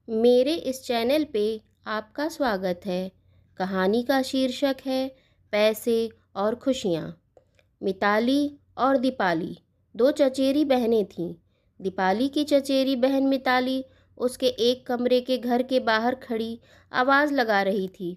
मेरे इस चैनल पे आपका स्वागत है। कहानी का शीर्षक है पैसे और खुशियाँ। मिताली और दीपाली दो चचेरी बहनें थीं। दीपाली की चचेरी बहन मिताली उसके एक कमरे के घर के बाहर खड़ी आवाज़ लगा रही थी।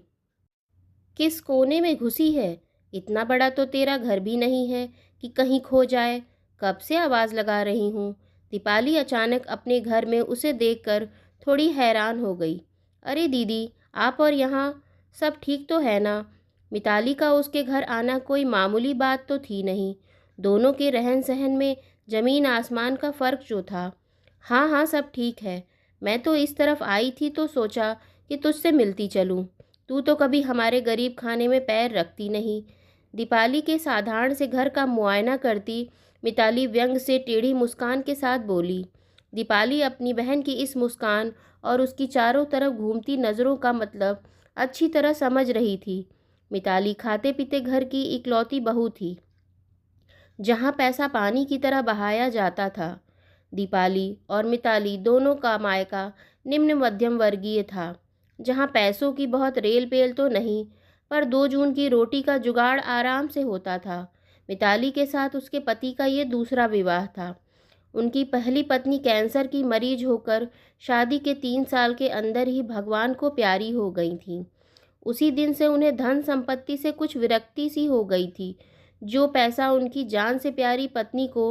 किस कोने में घुसी है? इतना बड़ा तो तेरा घर भी नहीं है कि कहीं खो जाए। कब से आवाज़ लगा रही हूँ। दीपाली अचानक अपने घर में उसे देखकर थोड़ी हैरान हो गई। अरे दीदी, आप और यहाँ सब ठीक तो है ना? मिताली का उसके घर आना कोई मामूली बात तो थी नहीं। दोनों के रहन सहन में ज़मीन आसमान का फ़र्क जो था। हाँ हाँ, सब ठीक है। मैं तो इस तरफ आई थी तो सोचा कि तुझसे मिलती चलूँ। तू तो कभी हमारे गरीब खाने में पैर रखती नहीं। दीपाली के साधारण से घर का मुआयना करती मिताली व्यंग से टेढ़ी मुस्कान के साथ बोली। दीपाली अपनी बहन की इस मुस्कान और उसकी चारों तरफ घूमती नज़रों का मतलब अच्छी तरह समझ रही थी। मिताली खाते पीते घर की इकलौती बहू थी, जहाँ पैसा पानी की तरह बहाया जाता था। दीपाली और मिताली दोनों का मायका निम्न मध्यम वर्गीय था, जहाँ पैसों की बहुत रेल पेल तो नहीं, पर 2 जून की रोटी का जुगाड़ आराम से होता था। मिताली के साथ उसके पति का ये दूसरा विवाह था। उनकी पहली पत्नी कैंसर की मरीज होकर शादी के 3 साल के अंदर ही भगवान को प्यारी हो गई थी। उसी दिन से उन्हें धन संपत्ति से कुछ विरक्ति सी हो गई थी। जो पैसा उनकी जान से प्यारी पत्नी को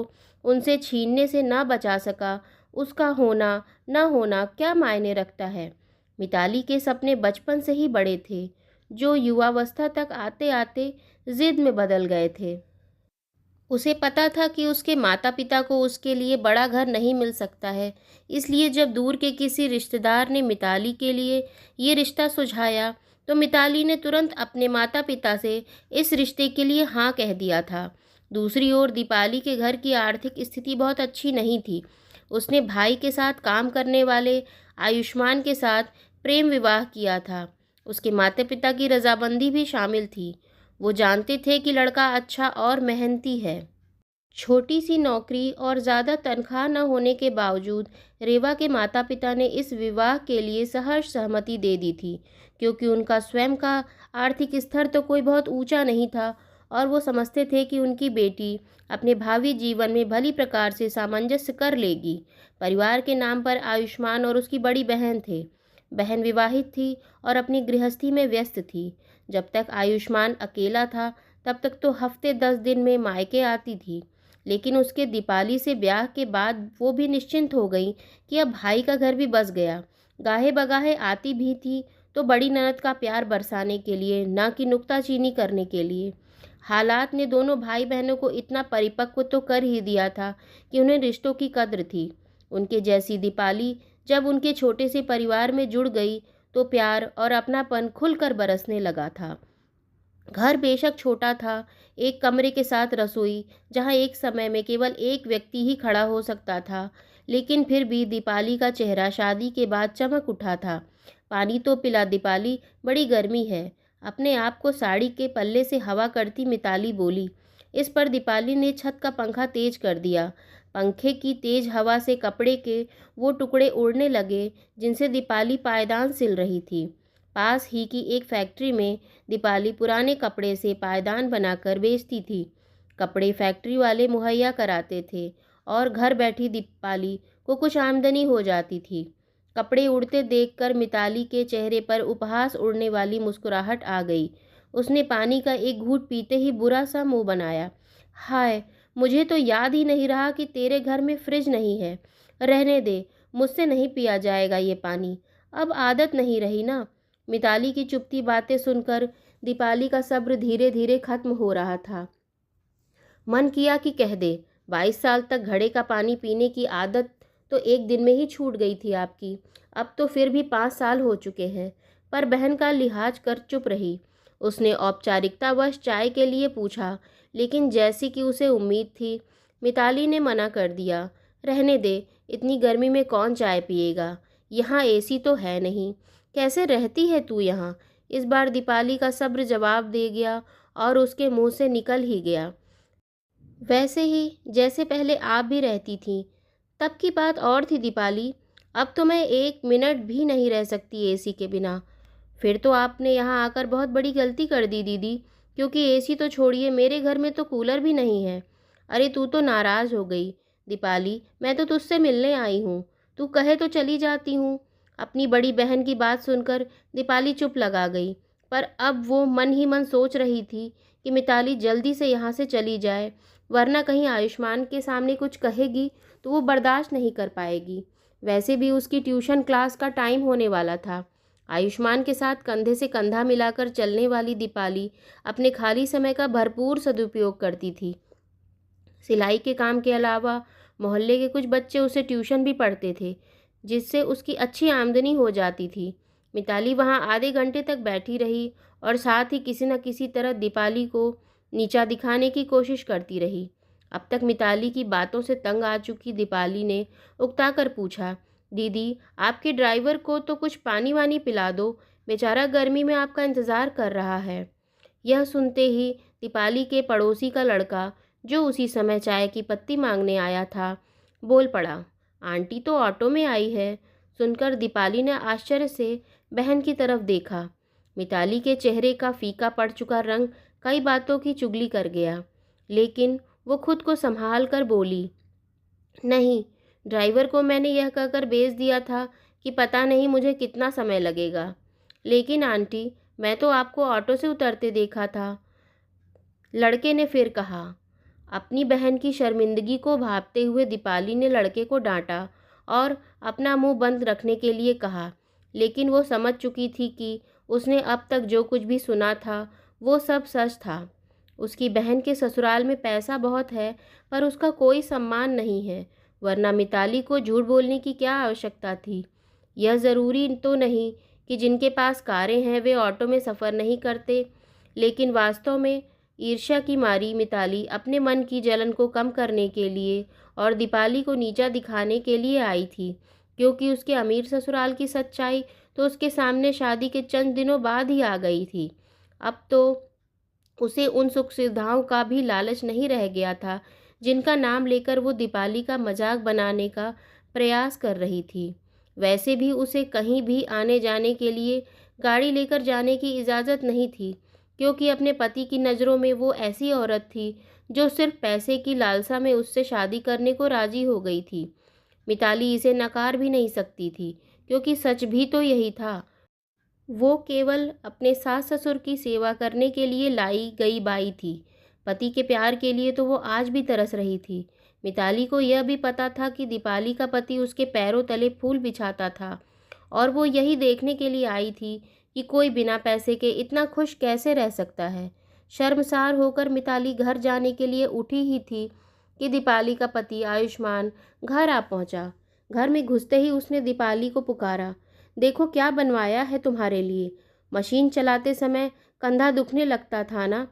उनसे छीनने से ना बचा सका, उसका होना न होना क्या मायने रखता है। मिताली के सपने बचपन से ही बड़े थे, जो युवावस्था तक आते आते जिद में बदल गए थे। उसे पता था कि उसके माता पिता को उसके लिए बड़ा घर नहीं मिल सकता है। इसलिए जब दूर के किसी रिश्तेदार ने मिताली के लिए ये रिश्ता सुझाया, तो मिताली ने तुरंत अपने माता पिता से इस रिश्ते के लिए हाँ कह दिया था। दूसरी ओर दीपाली के घर की आर्थिक स्थिति बहुत अच्छी नहीं थी। उसने भाई के साथ काम करने वाले आयुष्मान के साथ प्रेम विवाह किया था। उसके माता पिता की रजामंदी भी शामिल थी। वो जानते थे कि लड़का अच्छा और मेहनती है। छोटी सी नौकरी और ज़्यादा तनख्वाह न होने के बावजूद रेवा के माता पिता ने इस विवाह के लिए सहर्ष सहमति दे दी थी, क्योंकि उनका स्वयं का आर्थिक स्तर तो कोई बहुत ऊंचा नहीं था और वो समझते थे कि उनकी बेटी अपने भावी जीवन में भली प्रकार से सामंजस्य कर लेगी। परिवार के नाम पर आयुष्मान और उसकी बड़ी बहन थे। बहन विवाहित थी और अपनी गृहस्थी में व्यस्त थी। जब तक आयुष्मान अकेला था, तब तक तो हफ्ते 10 दिन में मायके आती थी। लेकिन उसके दीपाली से ब्याह के बाद वो भी निश्चिंत हो गई कि अब भाई का घर भी बस गया। गाहे बगाहे आती भी थी तो बड़ी ननद का प्यार बरसाने के लिए, ना कि नुक्ताचीनी करने के लिए। हालात ने दोनों भाई बहनों को इतना परिपक्व तो कर ही दिया था कि उन्हें रिश्तों की कद्र थी। उनके जैसी दीपाली जब उनके छोटे से परिवार में जुड़ गई, तो प्यार और अपनापन खुलकर बरसने लगा था। घर बेशक छोटा था, एक कमरे के साथ रसोई, जहां एक समय में केवल एक व्यक्ति ही खड़ा हो सकता था, लेकिन फिर भी दीपाली का चेहरा शादी के बाद चमक उठा था। पानी तो पिला दीपाली, बड़ी गर्मी है। अपने आप को साड़ी के पल्ले से हवा करती मिताली बोली। इस पर दीपाली ने छत का पंखा तेज कर दिया। पंखे की तेज हवा से कपड़े के वो टुकड़े उड़ने लगे जिनसे दीपाली पायदान सिल रही थी। पास ही की एक फैक्ट्री में दीपाली पुराने कपड़े से पायदान बनाकर बेचती थी। कपड़े फैक्ट्री वाले मुहैया कराते थे और घर बैठी दीपाली को कुछ आमदनी हो जाती थी। कपड़े उड़ते देखकर मिताली के चेहरे पर उपहास उड़ने वाली मुस्कुराहट आ गई। उसने पानी का एक घूंट पीते ही बुरा सा मुंह बनाया। हाय, मुझे तो याद ही नहीं रहा कि तेरे घर में फ्रिज नहीं है। रहने दे, मुझसे नहीं पिया जाएगा ये पानी। अब आदत नहीं रही ना। मिताली की चुपती बातें सुनकर दीपाली का सब्र धीरे धीरे खत्म हो रहा था। मन किया कि कह दे, 22 साल तक घड़े का पानी पीने की आदत तो एक दिन में ही छूट गई थी आपकी। अब तो फिर भी 5 साल हो चुके हैं। पर बहन का लिहाज कर चुप रही। उसने औपचारिकतावश चाय के लिए पूछा, लेकिन जैसी कि उसे उम्मीद थी, मिताली ने मना कर दिया। रहने दे, इतनी गर्मी में कौन चाय पिएगा। यहाँ एसी तो है नहीं। कैसे रहती है तू यहाँ। इस बार दीपाली का सब्र जवाब दे गया और उसके मुंह से निकल ही गया, वैसे ही जैसे पहले आप भी रहती थीं। तब की बात और थी दीपाली। अब तो मैं 1 मिनट भी नहीं रह सकती एसी के बिना। फिर तो आपने यहाँ आकर बहुत बड़ी गलती कर दी दीदी, क्योंकि एसी तो छोड़िए, मेरे घर में तो कूलर भी नहीं है। अरे तू तो नाराज़ हो गई। दीपाली, मैं तो तुझसे मिलने आई हूँ, तू कहे तो चली जाती हूँ। अपनी बड़ी बहन की बात सुनकर दीपाली चुप लगा गई, पर अब वो मन ही मन सोच रही थी कि मिताली जल्दी से यहाँ से चली जाए, वरना कहीं आयुष्मान के सामने कुछ कहेगी तो वो बर्दाश्त नहीं कर पाएगी। वैसे भी उसकी ट्यूशन क्लास का टाइम होने वाला था। आयुष्मान के साथ कंधे से कंधा मिलाकर चलने वाली दीपाली अपने खाली समय का भरपूर सदुपयोग करती थी। सिलाई के काम के अलावा मोहल्ले के कुछ बच्चे उसे ट्यूशन भी पढ़ते थे, जिससे उसकी अच्छी आमदनी हो जाती थी। मिताली वहाँ आधे घंटे तक बैठी रही और साथ ही किसी न किसी तरह दीपाली को नीचा दिखाने की कोशिश करती रही। अब तक मिताली की बातों से तंग आ चुकी दीपाली ने उकताकर पूछा, दीदी, आपके ड्राइवर को तो कुछ पानी वानी पिला दो, बेचारा गर्मी में आपका इंतज़ार कर रहा है। यह सुनते ही दीपाली के पड़ोसी का लड़का, जो उसी समय चाय की पत्ती मांगने आया था, बोल पड़ा, आंटी तो ऑटो में आई है। सुनकर दीपाली ने आश्चर्य से बहन की तरफ देखा। मिताली के चेहरे का फीका पड़ चुका रंग कई बातों की चुगली कर गया, लेकिन वो खुद को संभाल कर बोली, नहीं, ड्राइवर को मैंने यह कहकर भेज दिया था कि पता नहीं मुझे कितना समय लगेगा। लेकिन आंटी, मैं तो आपको ऑटो से उतरते देखा था। लड़के ने फिर कहा। अपनी बहन की शर्मिंदगी को भांपते हुए दीपाली ने लड़के को डांटा और अपना मुंह बंद रखने के लिए कहा, लेकिन वो समझ चुकी थी कि उसने अब तक जो कुछ भी सुना था वो सब सच था। उसकी बहन के ससुराल में पैसा बहुत है, पर उसका कोई सम्मान नहीं है, वरना मिताली को झूठ बोलने की क्या आवश्यकता थी। यह ज़रूरी तो नहीं कि जिनके पास कारें हैं वे ऑटो में सफ़र नहीं करते, लेकिन वास्तव में ईर्ष्या की मारी मिताली अपने मन की जलन को कम करने के लिए और दीपाली को नीचा दिखाने के लिए आई थी, क्योंकि उसके अमीर ससुराल की सच्चाई तो उसके सामने शादी के चंद दिनों बाद ही आ गई थी। अब तो उसे उन सुख सुविधाओं का भी लालच नहीं रह गया था, जिनका नाम लेकर वो दीपाली का मजाक बनाने का प्रयास कर रही थी। वैसे भी उसे कहीं भी आने जाने के लिए गाड़ी लेकर जाने की इजाज़त नहीं थी, क्योंकि अपने पति की नज़रों में वो ऐसी औरत थी जो सिर्फ पैसे की लालसा में उससे शादी करने को राजी हो गई थी। मिताली इसे नकार भी नहीं सकती थी, क्योंकि सच भी तो यही था। वो केवल अपने सास ससुर की सेवा करने के लिए लाई गई बाई थी। पति के प्यार के लिए तो वो आज भी तरस रही थी। मिताली को यह भी पता था कि दीपाली का पति उसके पैरों तले फूल बिछाता था, और वो यही देखने के लिए आई थी कि कोई बिना पैसे के इतना खुश कैसे रह सकता है। शर्मसार होकर मिताली घर जाने के लिए उठी ही थी कि दीपाली का पति आयुष्मान घर आ पहुंचा। घर में घुसते ही उसने दीपाली को पुकारा, देखो क्या बनवाया है तुम्हारे लिए। मशीन चलाते समय कंधा दुखने लगता था ना,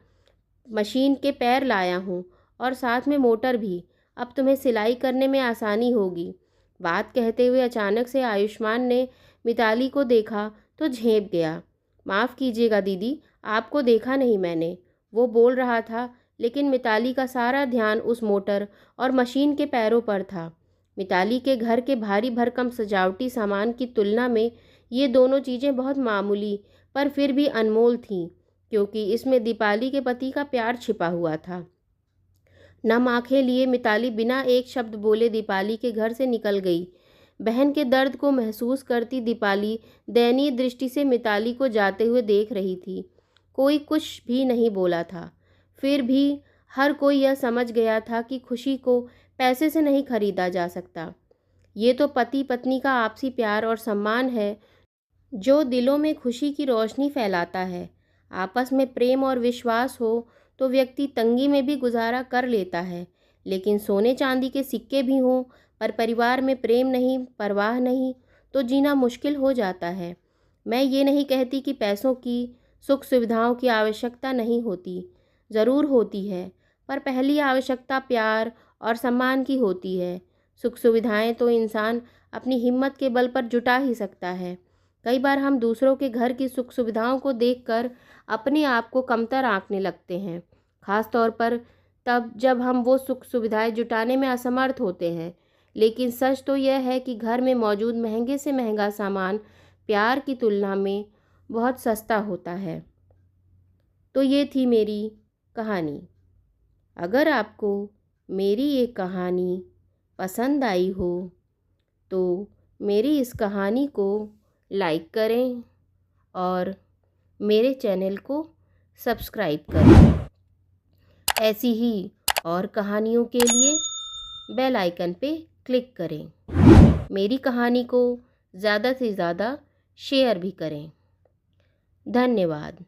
मशीन के पैर लाया हूँ, और साथ में मोटर भी। अब तुम्हें सिलाई करने में आसानी होगी। बात कहते हुए अचानक से आयुष्मान ने मिताली को देखा तो झेंप गया। माफ़ कीजिएगा दीदी, आपको देखा नहीं मैंने, वो बोल रहा था, लेकिन मिताली का सारा ध्यान उस मोटर और मशीन के पैरों पर था। मिताली के घर के भारी भरकम सजावटी सामान की तुलना में ये दोनों चीज़ें बहुत मामूली पर फिर भी अनमोल थीं, क्योंकि इसमें दीपाली के पति का प्यार छिपा हुआ था। नम आंखें लिए मिताली बिना एक शब्द बोले दीपाली के घर से निकल गई। बहन के दर्द को महसूस करती दीपाली दयनीय दृष्टि से मिताली को जाते हुए देख रही थी। कोई कुछ भी नहीं बोला था। फिर भी हर कोई यह समझ गया था कि खुशी को पैसे से नहीं खरीदा जा सकता। ये तो पति पत्नी का आपसी प्यार और सम्मान है, जो दिलों में खुशी की रोशनी फैलाता है। आपस में प्रेम और विश्वास हो तो व्यक्ति तंगी में भी गुजारा कर लेता है, लेकिन सोने चांदी के सिक्के भी हों पर परिवार में प्रेम नहीं, परवाह नहीं, तो जीना मुश्किल हो जाता है। मैं ये नहीं कहती कि पैसों की, सुख सुविधाओं की आवश्यकता नहीं होती, ज़रूर होती है, पर पहली आवश्यकता प्यार और सम्मान की होती है। सुख सुविधाएं तो इंसान अपनी हिम्मत के बल पर जुटा ही सकता है। कई बार हम दूसरों के घर की सुख सुविधाओं को देखकर अपने आप को कमतर आंकने लगते हैं, खास तौर पर तब जब हम वो सुख सुविधाएं जुटाने में असमर्थ होते हैं। लेकिन सच तो यह है कि घर में मौजूद महंगे से महंगा सामान प्यार की तुलना में बहुत सस्ता होता है। तो ये थी मेरी कहानी। अगर आपको मेरी ये कहानी पसंद आई हो तो मेरी इस कहानी को लाइक करें और मेरे चैनल को सब्सक्राइब करें। ऐसी ही और कहानियों के लिए बेल आइकन पे क्लिक करें। मेरी कहानी को ज़्यादा से ज़्यादा शेयर भी करें। धन्यवाद।